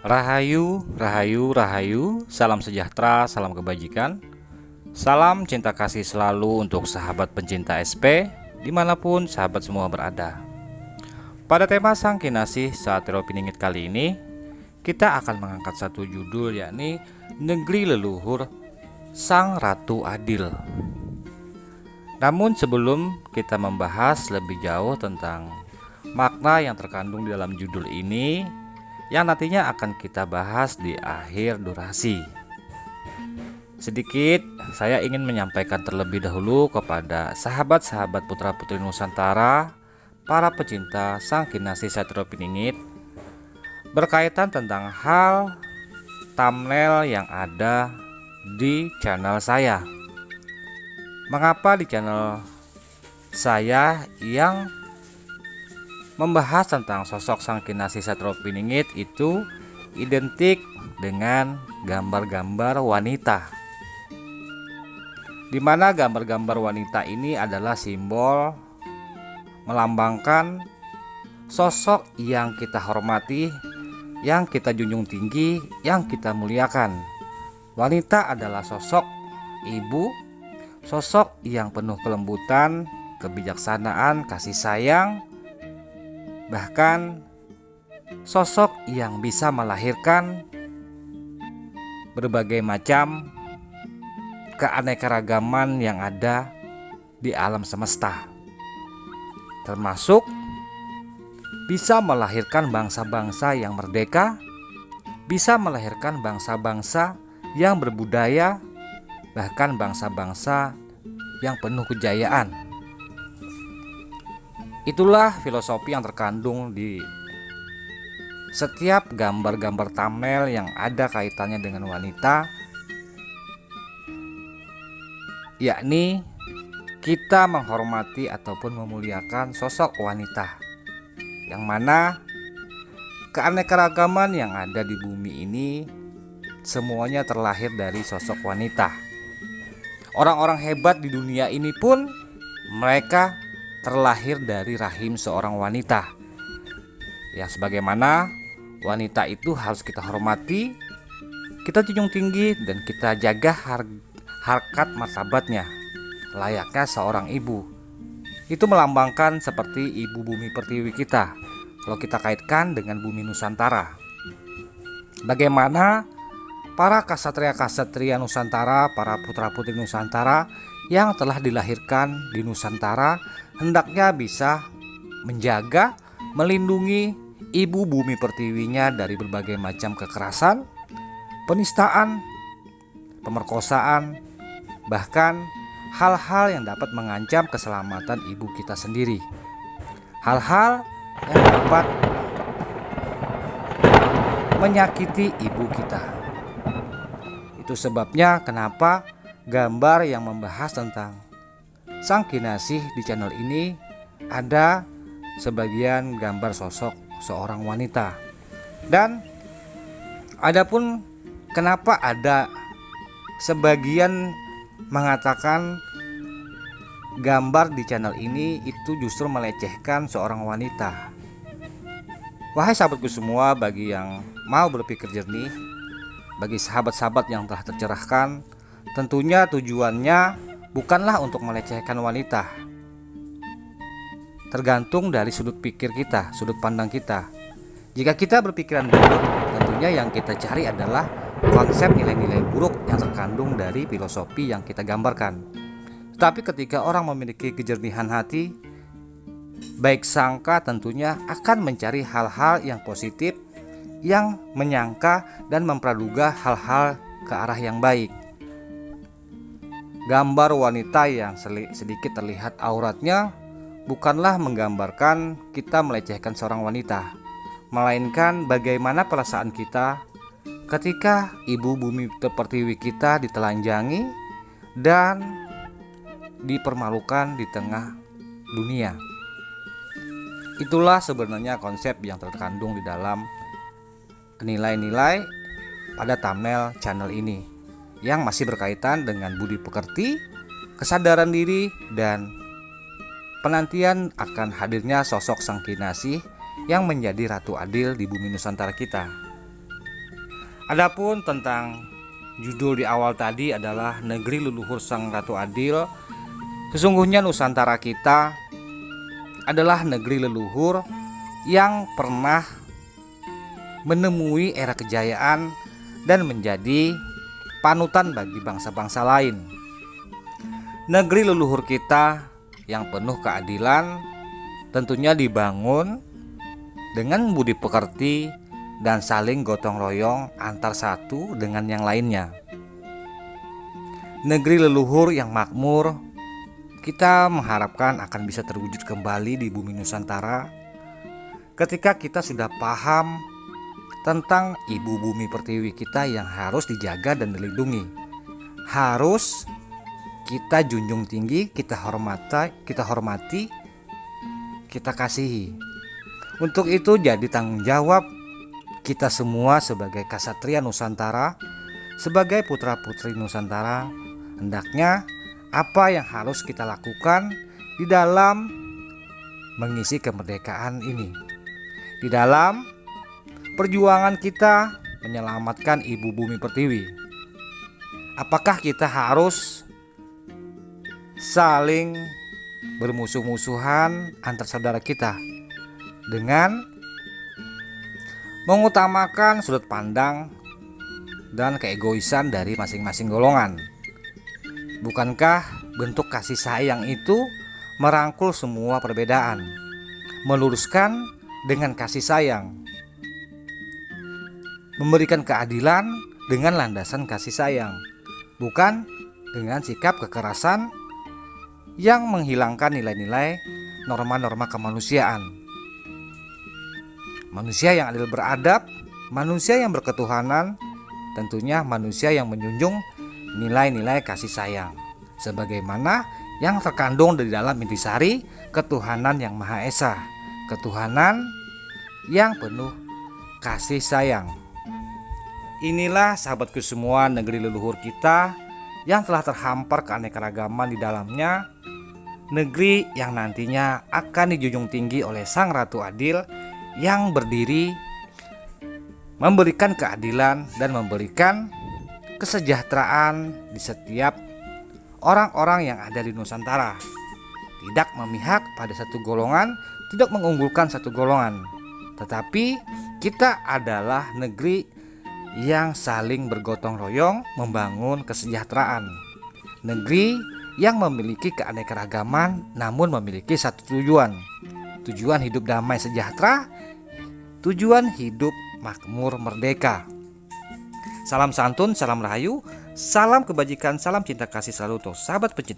Rahayu, rahayu, rahayu, salam sejahtera, salam kebajikan. Salam cinta kasih selalu untuk sahabat pencinta SP, dimanapun sahabat semua berada. Pada tema Sang Kinasih Satrio Piningit kali ini, kita akan mengangkat satu judul, yakni Negeri Leluhur Sang Ratu Adil. Namun sebelum kita membahas lebih jauh tentang makna yang terkandung di dalam judul ini, yang nantinya akan kita bahas di akhir durasi, sedikit saya ingin menyampaikan terlebih dahulu kepada sahabat-sahabat putra putri Nusantara, para pecinta Sang Kinasih Satrio Piningit, berkaitan tentang hal thumbnail yang ada di channel saya. Mengapa di channel saya yang membahas tentang sosok Sang Kinasih Satrio Piningit itu identik dengan gambar-gambar wanita, di mana gambar-gambar wanita ini adalah simbol melambangkan sosok yang kita hormati, yang kita junjung tinggi, yang kita muliakan. Wanita adalah sosok ibu, sosok yang penuh kelembutan, kebijaksanaan, kasih sayang, bahkan sosok yang bisa melahirkan berbagai macam keanekaragaman yang ada di alam semesta, termasuk bisa melahirkan bangsa-bangsa yang merdeka, bisa melahirkan bangsa-bangsa yang berbudaya, bahkan bangsa-bangsa yang penuh kejayaan. Itulah filosofi yang terkandung di setiap gambar-gambar thumbnail yang ada kaitannya dengan wanita, yakni kita menghormati ataupun memuliakan sosok wanita, yang mana keanekaragaman yang ada di bumi ini semuanya terlahir dari sosok wanita. Orang-orang hebat di dunia ini pun mereka terlahir dari rahim seorang wanita. Ya, sebagaimana wanita itu harus kita hormati, kita junjung tinggi, dan kita jaga harkat martabatnya layaknya seorang ibu. Itu melambangkan seperti ibu bumi pertiwi kita kalau kita kaitkan dengan bumi Nusantara. Bagaimana para kasatria-kasatria Nusantara, para putra-putri Nusantara yang telah dilahirkan di Nusantara hendaknya bisa menjaga, melindungi ibu bumi pertiwinya dari berbagai macam kekerasan, penistaan, pemerkosaan, bahkan hal-hal yang dapat mengancam keselamatan ibu kita sendiri. Hal-hal yang dapat menyakiti ibu kita. Itu sebabnya kenapa gambar yang membahas tentang Sang Kinasih di channel ini ada sebagian gambar sosok seorang wanita. Dan adapun kenapa ada sebagian mengatakan gambar di channel ini itu justru melecehkan seorang wanita. Wahai sahabatku semua, bagi yang mau berpikir jernih, bagi sahabat-sahabat yang telah tercerahkan, tentunya tujuannya bukanlah untuk melecehkan wanita. Tergantung dari sudut pikir kita, sudut pandang kita. Jika kita berpikiran buruk, tentunya yang kita cari adalah konsep nilai-nilai buruk yang terkandung dari filosofi yang kita gambarkan. Tetapi ketika orang memiliki kejernihan hati, baik sangka tentunya akan mencari hal-hal yang positif, yang menyangka dan mempraduga hal-hal ke arah yang baik. Gambar wanita yang sedikit terlihat auratnya bukanlah menggambarkan kita melecehkan seorang wanita, melainkan bagaimana perasaan kita ketika ibu bumi pertiwi kita ditelanjangi dan dipermalukan di tengah dunia. Itulah sebenarnya konsep yang terkandung di dalam nilai-nilai pada thumbnail channel ini, yang masih berkaitan dengan budi pekerti, kesadaran diri, dan penantian akan hadirnya sosok Sang Kinasih yang menjadi Ratu Adil di bumi Nusantara kita. Adapun tentang judul di awal tadi adalah Negeri Leluhur Sang Ratu Adil. Sesungguhnya Nusantara kita adalah negeri leluhur yang pernah menemui era kejayaan dan menjadi panutan bagi bangsa-bangsa lain. Negeri leluhur kita yang penuh keadilan tentunya dibangun dengan budi pekerti dan saling gotong royong antar satu dengan yang lainnya. Negeri leluhur yang makmur kita mengharapkan akan bisa terwujud kembali di bumi Nusantara ketika kita sudah paham tentang ibu bumi pertiwi kita yang harus dijaga dan dilindungi. Harus kita junjung tinggi, kita hormati, kita kasihi. Untuk itu jadi tanggung jawab kita semua sebagai Ksatria Nusantara, sebagai putra-putri Nusantara, hendaknya apa yang harus kita lakukan di dalam mengisi kemerdekaan ini, di dalam perjuangan kita menyelamatkan ibu bumi pertiwi. Apakah kita harus saling bermusuh-musuhan antar saudara kita dengan mengutamakan sudut pandang dan keegoisan dari masing-masing golongan? Bukankah bentuk kasih sayang itu merangkul semua perbedaan, meluruskan dengan kasih sayang, memberikan keadilan dengan landasan kasih sayang, bukan dengan sikap kekerasan yang menghilangkan nilai-nilai norma-norma kemanusiaan. Manusia yang adil beradab, manusia yang berketuhanan, tentunya manusia yang menjunjung nilai-nilai kasih sayang, sebagaimana yang terkandung di dalam intisari ketuhanan yang Maha Esa, ketuhanan yang penuh kasih sayang. Inilah sahabatku semua negeri leluhur kita yang telah terhampar keanekaragaman di dalamnya, negeri yang nantinya akan dijunjung tinggi oleh Sang Ratu Adil yang berdiri memberikan keadilan dan memberikan kesejahteraan di setiap orang-orang yang ada di Nusantara. Tidak memihak pada satu golongan, tidak mengunggulkan satu golongan, tetapi kita adalah negeri yang saling bergotong royong membangun kesejahteraan. Negeri yang memiliki keanekaragaman namun memiliki satu tujuan. Tujuan hidup damai sejahtera, tujuan hidup makmur merdeka. Salam santun, salam rahayu, salam kebajikan, salam cinta kasih selalu untuk sahabat pencinta